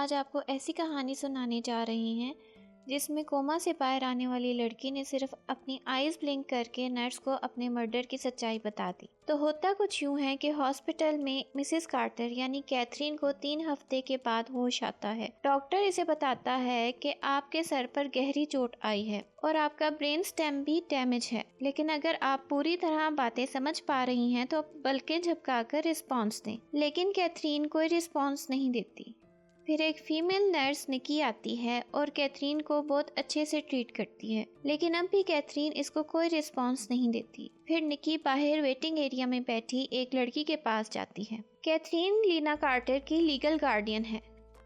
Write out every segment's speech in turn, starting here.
आज आपको ऐसी कहानी सुनाने जा रहे हैं जिसमें कोमा से बाहर आने वाली लड़की ने सिर्फ अपनी आईज ब्लिंक करके नर्स को अपने मर्डर की सच्चाई बता दी। तो होता कुछ यूं है कि हॉस्पिटल में मिसेस कार्टर यानी कैथरीन को 3 हफ्ते के बाद होश आता है। डॉक्टर इसे बताता है कि आपके सर पर गहरी चोट आई है और आपका ब्रेन स्टेम भी डैमेज है, लेकिन अगर आप पूरी तरह बातें समझ पा रही हैं तो बल्कि झपकाकर रिस्पॉन्स दें। लेकिन कैथरीन कोई रिस्पॉन्स नहीं देती। फिर एक फीमेल नर्स निकी आती है और कैथरीन को बहुत अच्छे से ट्रीट करती है, लेकिन अब भी कैथरीन इसको कोई रिस्पॉन्स नहीं देती। फिर निकी बाहर वेटिंग एरिया में बैठी एक लड़की के पास जाती है। कैथरीन लीना कार्टर की लीगल गार्डियन है।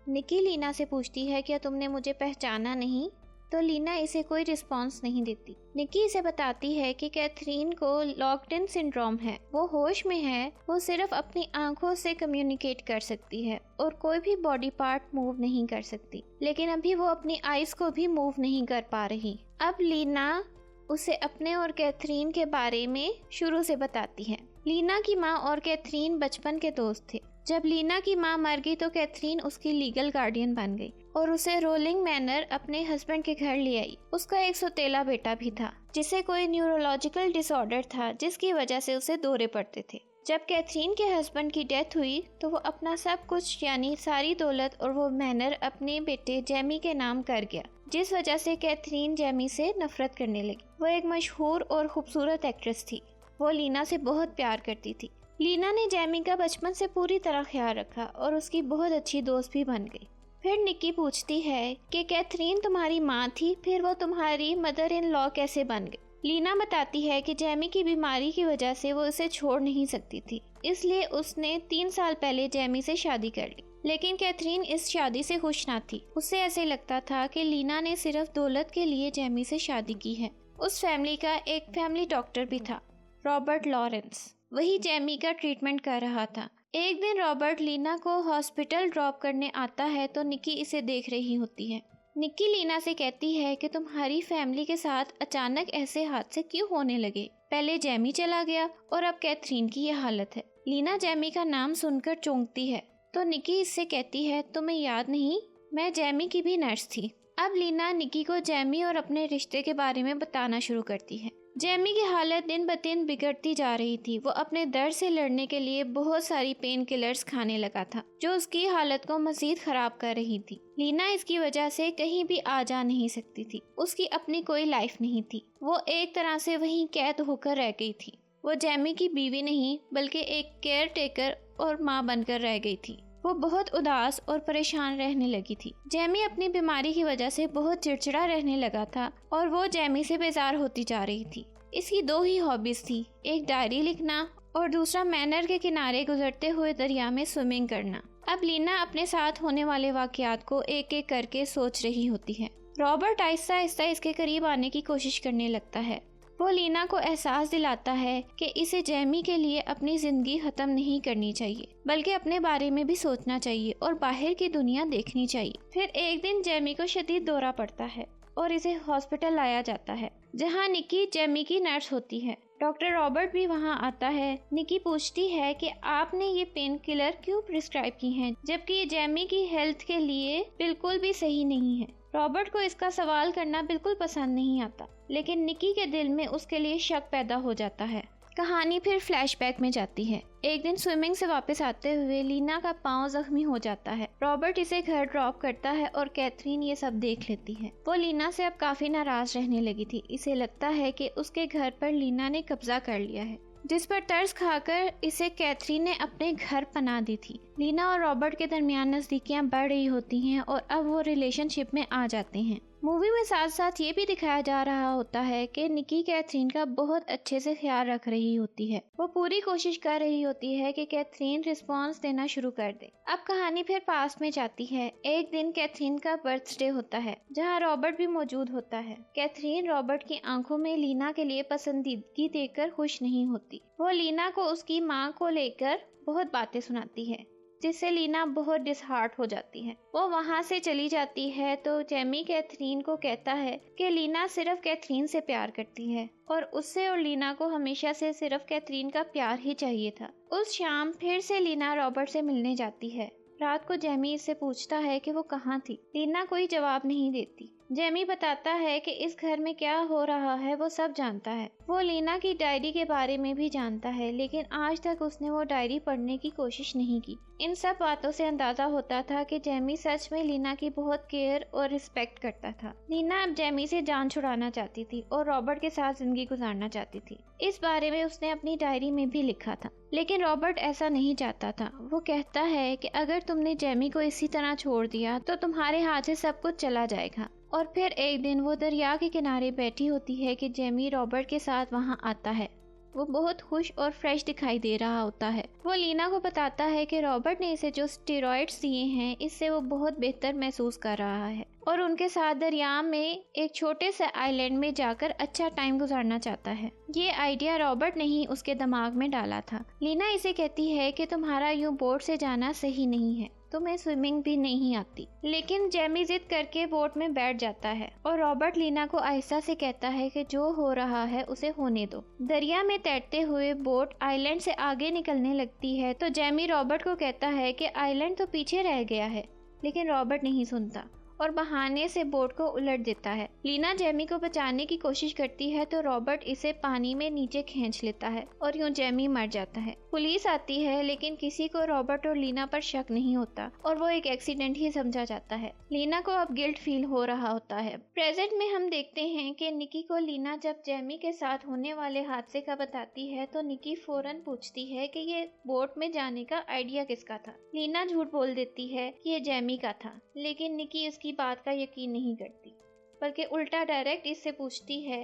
निकी लीना से पूछती है क्या तुमने मुझे पहचाना नहीं, तो लीना इसे कोई रिस्पॉन्स नहीं देती। निकी इसे बताती है कि कैथरीन को लॉक्ड इन सिंड्रोम है, वो होश में है, वो सिर्फ अपनी आंखों से कम्युनिकेट कर सकती है और कोई भी बॉडी पार्ट मूव नहीं कर सकती, लेकिन अभी वो अपनी आईज को भी मूव नहीं कर पा रही। अब लीना उसे अपने और कैथरीन के बारे में शुरू से बताती है। लीना की माँ और कैथरीन बचपन के दोस्त थे। जब लीना की माँ मर गई तो कैथरीन उसकी लीगल गार्डियन बन गई और उसे रोलिंग मैनर अपने हस्बैंड के घर ले आई। उसका एक सौतेला बेटा भी था जिसे कोई न्यूरोलॉजिकल डिसऑर्डर था, जिसकी वजह से उसे दौरे पड़ते थे। जब कैथरीन के हस्बैंड की डेथ हुई तो वो अपना सब कुछ यानी सारी दौलत और वो मैनर अपने बेटे जेमी के नाम कर गया, जिस वजह से कैथरीन जेमी से नफरत करने लगी। वो एक मशहूर और खूबसूरत एक्ट्रेस थी। वो लीना से बहुत प्यार करती थी। लीना ने जेमी का बचपन से पूरी तरह ख्याल रखा और उसकी बहुत अच्छी दोस्त भी बन गई। फिर निकी पूछती है कि कैथरीन तुम्हारी माँ थी, फिर वो तुम्हारी मदर इन लॉ कैसे बन गई। लीना बताती है कि जेमी की बीमारी की वजह से वो उसे छोड़ नहीं सकती थी, इसलिए उसने 3 साल पहले जेमी से शादी कर ली। लेकिन कैथरीन इस शादी से खुश ना थी। उसे ऐसे लगता था कि लीना ने सिर्फ दौलत के लिए जेमी से शादी की है। उस फैमिली का एक फैमिली डॉक्टर भी था, रॉबर्ट लॉरेंस। वही जेमी का ट्रीटमेंट कर रहा था। एक दिन रॉबर्ट लीना को हॉस्पिटल ड्रॉप करने आता है तो निकी इसे देख रही होती है। निकी लीना से कहती है कि तुम्हारी फैमिली के साथ अचानक ऐसे हादसे क्यों होने लगे। पहले जेमी चला गया और अब कैथरीन की यह हालत है। लीना जेमी का नाम सुनकर चौंकती है तो निकी इससे कहती है तुम्हें याद नहीं, मैं जेमी की भी नर्स थी। अब लीना निकी को जेमी और अपने रिश्ते के बारे में बताना शुरू करती है। जेमी की हालत दिन ब दिन बिगड़ती जा रही थी। वो अपने दर्द से लड़ने के लिए बहुत सारी पेन किलर्स खाने लगा था, जो उसकी हालत को मजीद खराब कर रही थी। लीना इसकी वजह से कहीं भी आ जा नहीं सकती थी। उसकी अपनी कोई लाइफ नहीं थी। वो एक तरह से वहीं कैद होकर रह गई थी। वो जेमी की बीवी नहीं बल्कि एक केयर टेकर और माँ बनकर रह गई थी। वो बहुत उदास और परेशान रहने लगी थी। जेमी अपनी बीमारी की वजह से बहुत चिड़चिड़ा रहने लगा था और वो जेमी से बेजार होती जा रही थी। इसकी 2 ही हॉबीज थी, एक डायरी लिखना और दूसरा मैनर के किनारे गुजरते हुए दरिया में स्विमिंग करना। अब लीना अपने साथ होने वाले वाकयात को एक एक करके सोच रही होती है। रॉबर्ट आहिस्ता आहिस्ता इसके करीब आने की कोशिश करने लगता है। वो लीना को एहसास दिलाता है कि इसे जेमी के लिए अपनी जिंदगी खत्म नहीं करनी चाहिए, बल्कि अपने बारे में भी सोचना चाहिए और बाहर की दुनिया देखनी चाहिए। फिर एक दिन जेमी को शदीद दौरा पड़ता है और इसे हॉस्पिटल लाया जाता है, जहां निकी जेमी की नर्स होती है। डॉक्टर रॉबर्ट भी वहां आता है। निकी पूछती है कि आपने ये पेन किलर क्यों प्रिस्क्राइब की हैं, जबकि ये जेमी की हेल्थ के लिए बिल्कुल भी सही नहीं है। रॉबर्ट को इसका सवाल करना बिल्कुल पसंद नहीं आता, लेकिन निकी के दिल में उसके लिए शक पैदा हो जाता है। कहानी फिर फ्लैशबैक में जाती है। एक दिन स्विमिंग से वापस आते हुए लीना का पांव जख्मी हो जाता है। रॉबर्ट इसे घर ड्रॉप करता है और कैथरीन ये सब देख लेती है। वो लीना से अब काफी नाराज रहने लगी थी। इसे लगता है कि उसके घर पर लीना ने कब्जा कर लिया है, जिस पर तरस खाकर इसे कैथरीन ने अपने घर पना दी थी। लीना और रॉबर्ट के दरमियान नजदीकियां बढ़ रही होती हैं और अब वो रिलेशनशिप में आ जाते हैं। मूवी में साथ साथ ये भी दिखाया जा रहा होता है कि निकी कैथरीन का बहुत अच्छे से ख्याल रख रही होती है। वो पूरी कोशिश कर रही होती है कि कैथरीन रिस्पॉन्स देना शुरू कर दे। अब कहानी फिर पास में जाती है। एक दिन कैथरीन का बर्थडे होता है, जहाँ रॉबर्ट भी मौजूद होता है। कैथरीन रॉबर्ट की आंखों में लीना के लिए पसंदीदगी देखकर खुश नहीं होती। वो लीना को उसकी माँ को लेकर बहुत बातें सुनाती है, जिससे लीना बहुत डिसहार्ट हो जाती है। वो वहाँ से चली जाती है तो जेमी कैथरीन को कहता है कि लीना सिर्फ कैथरीन से प्यार करती है और उससे और लीना को हमेशा से सिर्फ कैथरीन का प्यार ही चाहिए था। उस शाम फिर से लीना रॉबर्ट से मिलने जाती है। रात को जेमी इससे पूछता है कि वो कहाँ थी। लीना कोई जवाब नहीं देती। जेमी बताता है कि इस घर में क्या हो रहा है वो सब जानता है। वो लीना की डायरी के बारे में भी जानता है, लेकिन आज तक उसने वो डायरी पढ़ने की कोशिश नहीं की। इन सब बातों से अंदाजा होता था कि जेमी सच में लीना की बहुत केयर और रिस्पेक्ट करता था। लीना अब जेमी से जान छुड़ाना चाहती थी और रॉबर्ट के साथ जिंदगी गुजारना चाहती थी। इस बारे में उसने अपनी डायरी में भी लिखा था, लेकिन रॉबर्ट ऐसा नहीं चाहता था। वो कहता है कि अगर तुमने जेमी को इसी तरह छोड़ दिया तो तुम्हारे हाथ से सब कुछ चला जाएगा। और फिर एक दिन वो दरिया के किनारे बैठी होती है कि जेमी रॉबर्ट के साथ वहाँ आता है। वो बहुत खुश और फ्रेश दिखाई दे रहा होता है। वो लीना को बताता है कि रॉबर्ट ने इसे जो स्टेरॉइड्स दिए हैं इससे वो बहुत बेहतर महसूस कर रहा है और उनके साथ दरिया में एक छोटे से आइलैंड में जाकर अच्छा टाइम गुजारना चाहता है। ये आइडिया रॉबर्ट ने ही उसके दिमाग में डाला था। लीना इसे कहती है कि तुम्हारा यूं बोट से जाना सही नहीं है, तुम्हें स्विमिंग भी नहीं आती। लेकिन जेमी जिद करके बोट में बैठ जाता है और रॉबर्ट लीना को आहिस्ता से कहता है कि जो हो रहा है उसे होने दो। दरिया में तैरते हुए बोट आइलैंड से आगे निकलने लगती है तो जेमी रॉबर्ट को कहता है कि आइलैंड तो पीछे रह गया है, लेकिन रॉबर्ट नहीं सुनता और बहाने से बोट को उलट देता है। लीना जेमी को बचाने की कोशिश करती है तो रॉबर्ट इसे पानी में नीचे खींच लेता है और यूं जेमी मर जाता है। पुलिस आती है, लेकिन किसी को रॉबर्ट और लीना पर शक नहीं होता और वो एक एक्सीडेंट ही समझा जाता है। लीना को अब गिल्ट फील हो रहा होता है। प्रेजेंट में हम देखते हैं कि निकी को लीना जब जेमी के साथ होने वाले हादसे का बताती है तो निकी फौरन पूछती है कि ये बोट में जाने का आइडिया किसका था। लीना झूठ बोल देती है कि ये जेमी का था, लेकिन निकी उसकी बात का यकीन नहीं करती, बल्कि उल्टा डायरेक्ट इससे पूछती है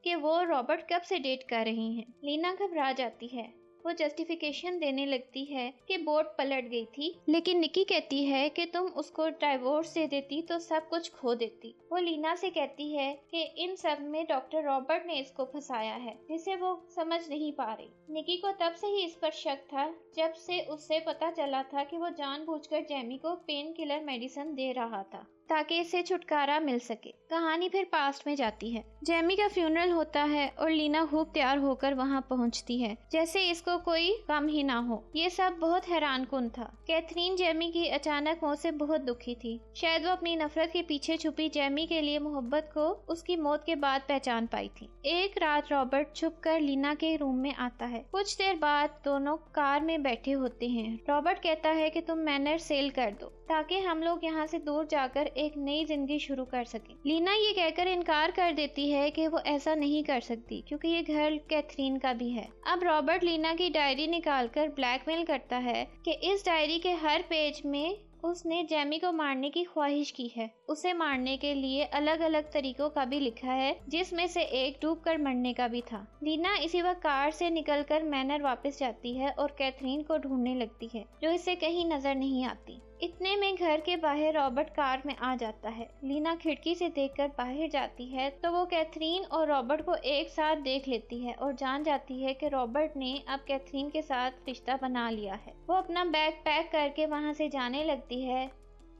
कि वो रॉबर्ट कब से डेट कर रही हैं। लीना घबरा जाती है। वो जस्टिफिकेशन देने लगती है कि बोट पलट गई थी, लेकिन निकी कहती है कि तुम उसको डाइवोर्स दे देती तो सब कुछ खो देती। वो लीना से कहती है कि इन सब में डॉक्टर रॉबर्ट ने इसको फंसाया है, जिसे वो समझ नहीं पा रही। निकी को तब से ही इस पर शक था जब से उससे पता चला था कि वो जानबूझकर जेमी को पेन किलर मेडिसिन दे रहा था ताकि इसे छुटकारा मिल सके। कहानी फिर पास्ट में जाती है। जेमी का फ्यूनरल होता है और लीना खूब तैयार होकर वहां पहुंचती है जैसे इसको कोई गम ही ना हो। ये सब बहुत हैरानकुन था। कैथरीन जेमी की अचानक मौत से बहुत दुखी थी। शायद वो अपनी नफरत के पीछे छुपी जेमी के लिए मोहब्बत को उसकी मौत के बाद पहचान पाई थी। एक रात रॉबर्ट छुपकर लीना के रूम में आता है। कुछ देर बाद दोनों कार में बैठे होते हैं। रॉबर्ट कहता है कि तुम मैनर सेल कर दो ताकि हम लोग यहाँ से दूर जाकर एक नई जिंदगी शुरू कर सकें। लीना ये कहकर इनकार कर देती है कि वो ऐसा नहीं कर सकती क्योंकि ये घर कैथरीन का भी है। अब रॉबर्ट लीना की डायरी निकालकर ब्लैकमेल करता है कि इस डायरी के हर पेज में उसने जेमी को मारने की ख्वाहिश की है। उसे मारने के लिए अलग अलग तरीकों का भी लिखा है, जिसमें से एक डूबकर मरने का भी था। लीना इसी वक्त कार से निकलकर मैनर वापस जाती है और कैथरीन को ढूंढने लगती है, जो इसे कहीं नजर नहीं आती। इतने में घर के बाहर रॉबर्ट कार में आ जाता है। लीना खिड़की से देखकर बाहर जाती है तो वो कैथरीन और रॉबर्ट को एक साथ देख लेती है और जान जाती है कि रॉबर्ट ने अब कैथरीन के साथ रिश्ता बना लिया है। वो अपना बैग पैक करके वहां से जाने लगती है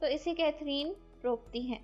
तो इसे कैथरीन रोकती है,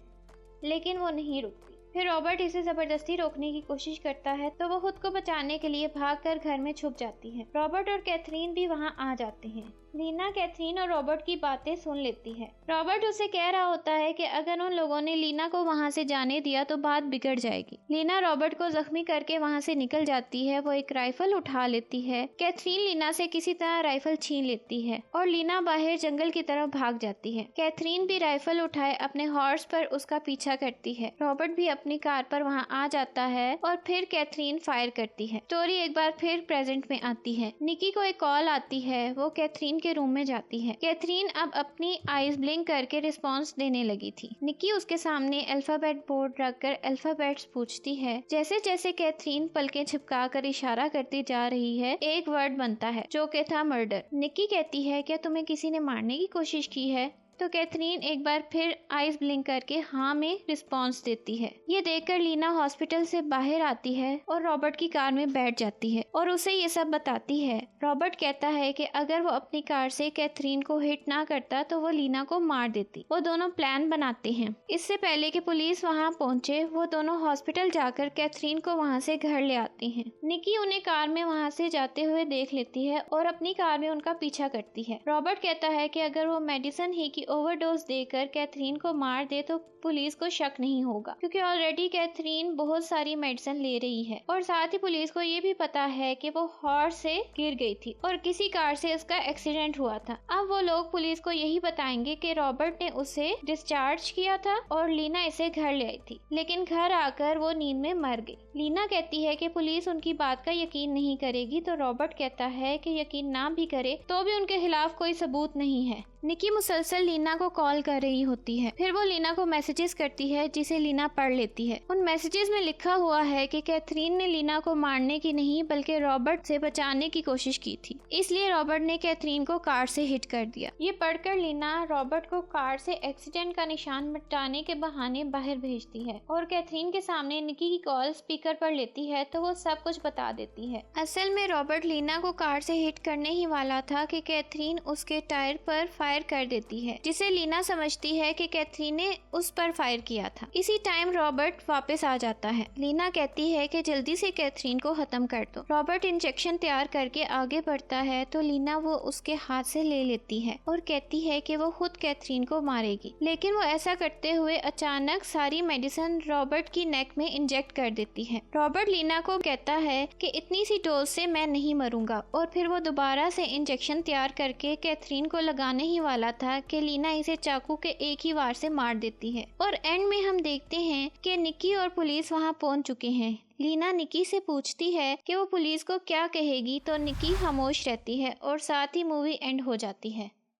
लेकिन वो नहीं रुकती। फिर रॉबर्ट इसे जबरदस्ती रोकने की कोशिश करता है तो वो खुद को बचाने के लिए भागकर घर में छुप जाती है। रॉबर्ट और कैथरीन भी वहां आ जाते हैं। लीना कैथरीन और रॉबर्ट की बातें सुन लेती है। रॉबर्ट उसे कह रहा होता है कि अगर उन लोगों ने लीना को वहां से जाने दिया तो बात बिगड़ जाएगी। लीना रॉबर्ट को जख्मी करके वहां से निकल जाती है। वो एक राइफल उठा लेती है। कैथरीन लीना से किसी तरह राइफल छीन लेती है और लीना बाहर जंगल की तरफ भाग जाती है। कैथरीन भी राइफल उठाए अपने हॉर्स पर उसका पीछा करती है। रॉबर्ट भी अपनी कार पर वहाँ आ जाता है और फिर कैथरीन फायर करती है। स्टोरी एक बार फिर प्रेजेंट में आती है। निकी को एक कॉल आती है। वो कैथरीन के रूम में जाती है। कैथरीन अब अपनी आईज ब्लिंक करके रिस्पॉन्स देने लगी थी। निकी उसके सामने अल्फाबेट बोर्ड रखकर अल्फाबेट्स पूछती है। जैसे जैसे कैथरीन पलकें छिपका कर इशारा करती जा रही है, एक वर्ड बनता है जो कि था मर्डर। निकी कहती है, क्या तुम्हें किसी ने मारने की कोशिश की है? तो कैथरीन एक बार फिर आइज ब्लिंक करके हाँ में रिस्पॉन्स देती है। ये देखकर लीना हॉस्पिटल से बाहर आती है और रॉबर्ट की कार में बैठ जाती है और उसे ये सब बताती है। रॉबर्ट कहता है कि अगर वो अपनी कार से कैथरीन को हिट ना करता तो वो लीना को मार देती। वो दोनों प्लान बनाते हैं। इससे पहले कि पुलिस वहाँ पहुँचे, वो दोनों हॉस्पिटल जाकर कैथरीन को वहाँ से घर ले आते हैं। निकी उन्हें कार में वहाँ से जाते हुए देख लेती है और अपनी कार में उनका पीछा करती है। रॉबर्ट कहता है कि अगर वो मेडिसिन ही की ओवरडोज देकर कैथरीन को मार दे तो पुलिस को शक नहीं होगा, क्योंकि ऑलरेडी कैथरीन बहुत सारी मेडिसिन ले रही है और साथ ही पुलिस को ये भी पता है कि वो हॉर्स से गिर गई थी और किसी कार से उसका एक्सीडेंट हुआ था। अब वो लोग पुलिस को यही बताएंगे कि रॉबर्ट ने उसे डिस्चार्ज किया था और लीना इसे घर ले आई थी, लेकिन घर आकर वो नींद में मर गई। लीना कहती है कि पुलिस उनकी बात का यकीन नहीं करेगी, तो रॉबर्ट कहता है कि यकीन ना भी करे तो भी उनके खिलाफ कोई सबूत नहीं है। निकी मुसलसल लीना को कॉल कर रही होती है। फिर वो लीना को मैसेजेस करती है जिसे लीना पढ़ लेती है। उन मैसेजेस में लिखा हुआ है कि कैथरीन ने लीना को मारने की नहीं बल्कि रॉबर्ट से बचाने की कोशिश की थी, इसलिए रॉबर्ट ने कैथरीन को कार से हिट कर दिया। ये पढ़कर लीना रॉबर्ट को कार से एक्सीडेंट का निशान मिटाने के बहाने बाहर भेजती है और कैथरीन के सामने निकी की कॉल स्पीकर पर लेती है तो वो सब कुछ बता देती है। असल में रॉबर्ट लीना को कार से हिट करने ही वाला था कि कैथरीन उसके टायर पर फायर कर देती है, जिसे लीना समझती है कि कैथरीन ने उस पर फायर किया था। इसी टाइम रॉबर्ट वापस आ जाता है। लीना कहती है कि जल्दी से कैथरीन को खत्म कर दो। रॉबर्ट इंजेक्शन तैयार करके आगे बढ़ता है तो लीना वो उसके हाथ से ले लेती है और कहती है कि वो खुद कैथरीन को मारेगी, लेकिन वो ऐसा करते हुए अचानक सारी मेडिसिन रॉबर्ट की नेक में इंजेक्ट कर देती है। रॉबर्ट लीना को कहता है कि इतनी सी डोज से मैं नहीं मरूंगा और फिर वो दोबारा से इंजेक्शन तैयार करके कैथरीन को लगाने ही वाला था कि लीना इसे चाकू के एक ही वार से मार देती है और एंड में हम देखते हैं कि निकी और पुलिस वहां पहुंच चुके हैं। लीना निकी से पूछती है कि वो पुलिस को क्या कहेगी तो निकी खामोश रहती है और साथ ही मूवी एंड हो जाती है।